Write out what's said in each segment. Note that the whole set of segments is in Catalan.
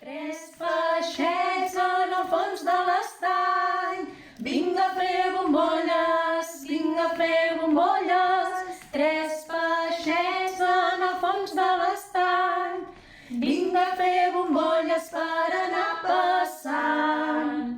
Tres peixets en el fons de l'estany, vinga a fer bombolles, vinga a fer bombolles. Tres peixets en el fons de l'estany, vinga a fer bombolles per anar passant.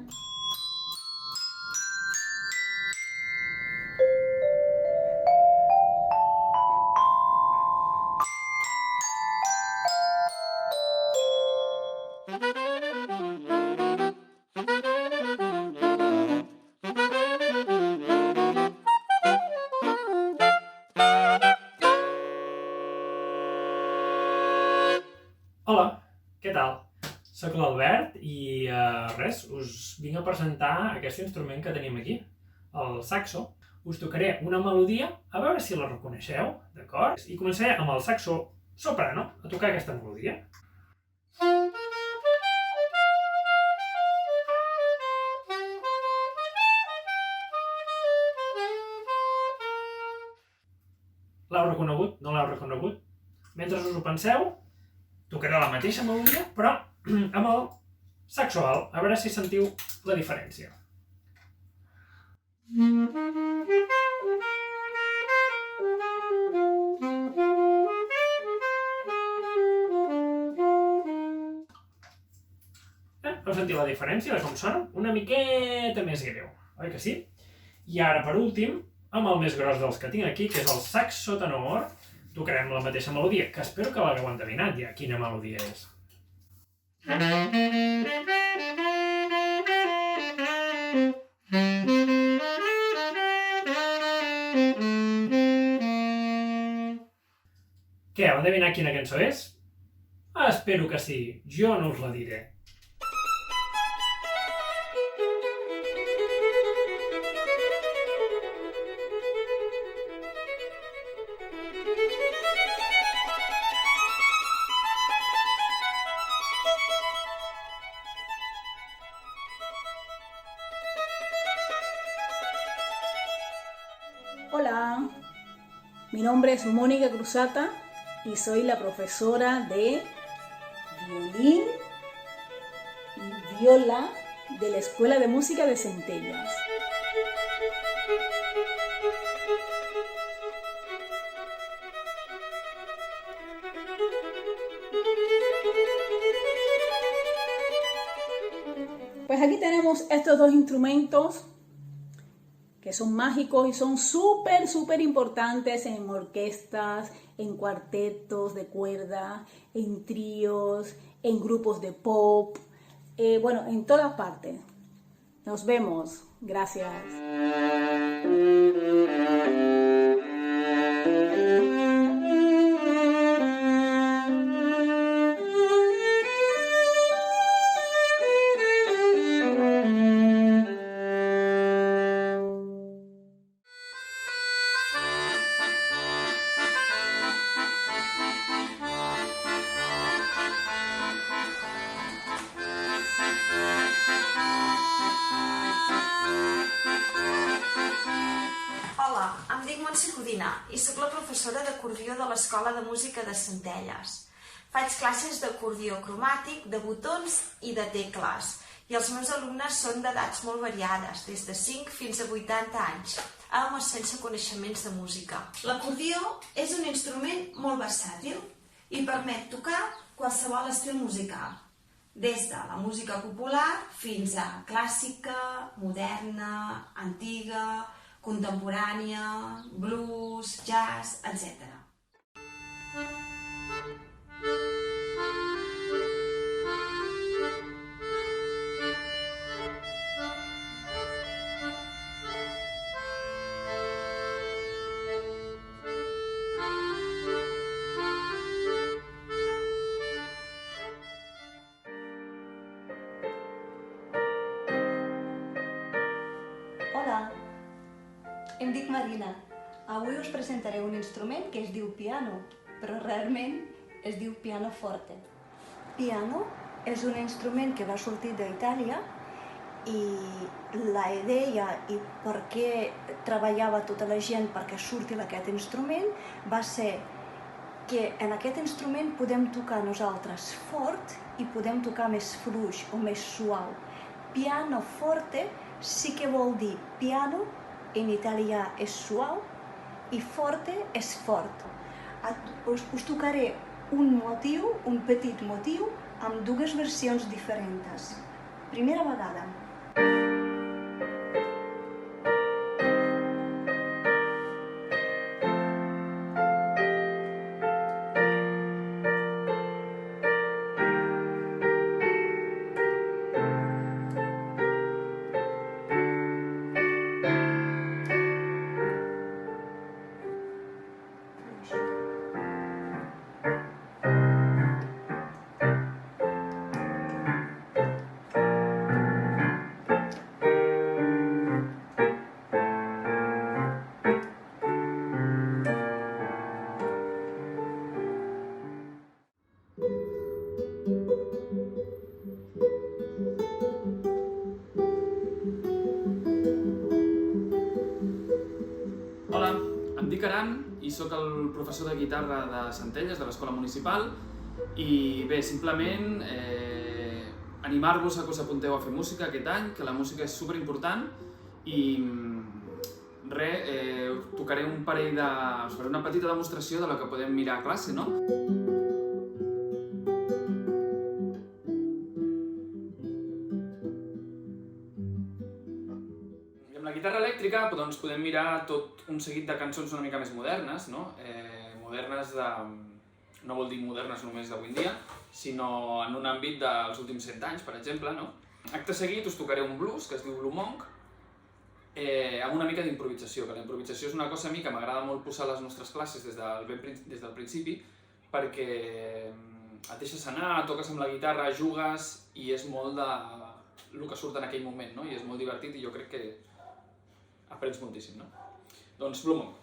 Hola, què tal? Soc l'Albert i res, us vinc a presentar aquest instrument que tenim aquí, el saxo. Us tocaré una melodia, a veure si la reconeixeu, d'acord? I començaré amb el saxo soprano a tocar aquesta melodia. L'heu reconegut? No l'heu reconegut? Mentre us ho penseu, tocaré la mateixa melodia, però amb el saxo alt, a veure si sentiu la diferència. Heu sentit la diferència de com sona? Una miqueta més greu, oi que sí? I ara, per últim, amb el més gros dels que tinc aquí, que és el saxo tenor, tocarem la mateixa melodia, que espero que l'hagueu endevinat ja quina melodia és. Què, heu endevinat quina cançó és? Espero que sí, jo no us la diré. Hola, mi nombre es Mónica Cruzata y soy la profesora de violín y viola de la Escuela de Música de Centellas. Pues aquí tenemos estos dos instrumentos que son mágicos y son súper importantes en orquestas, en cuartetos de cuerda, en tríos, en grupos de pop, bueno, en todas partes. Nos vemos. Gracias. Hola, em dic Montse Codina i sóc la professora d'acordió de l'Escola de Música de Centelles. Faig classes d'acordió cromàtic, de botons i de tecles, i els meus alumnes són d'edats molt variades, des de 5 fins a 80 anys, amb o sense coneixements de música. L'acordió és un instrument molt versàtil i permet tocar qualsevol estil musical, des de la música popular fins a clàssica, moderna, antiga, contemporània, blues, jazz, etc. Hola, em dic Marina Avui us presentaré un instrument que es diu piano, però realment es diu pianoforte. Piano és un instrument que va sortir d'Itàlia i la idea i per què treballava tota la gent perquè surti aquest instrument va ser que en aquest instrument podem tocar nosaltres fort i podem tocar més fluix o més suau. Pianoforte sí que vol dir piano, en italià és suau, i forte és fort. Us tocaré un petit motiu, amb dues versions diferents. Primera vegada. Hola, em dic Aran i sóc el professor de guitarra de Centelles, de l'Escola Municipal, i bé, simplement animar-vos a que us apunteu a fer música aquest any, que la música és superimportant, i tocaré us faré una petita demostració de la que podem mirar a classe, no? Amb la guitarra elèctrica doncs, podem mirar tot un seguit de cançons una mica més modernes, no? Modernes no vol dir modernes només d'avui en dia, sinó en un àmbit dels últims 100 anys, per exemple, no? Acte seguit us tocaré un blues, que es diu Blue Monk, amb una mica d'improvisació, que la improvisació és una cosa a mi que m'agrada molt posar a les nostres classes des del principi, perquè et deixes anar, toques amb la guitarra, jugues, i és molt el que surt en aquell moment, no? I és molt divertit i jo crec que aprens moltíssim, no? Doncs Blue Monk.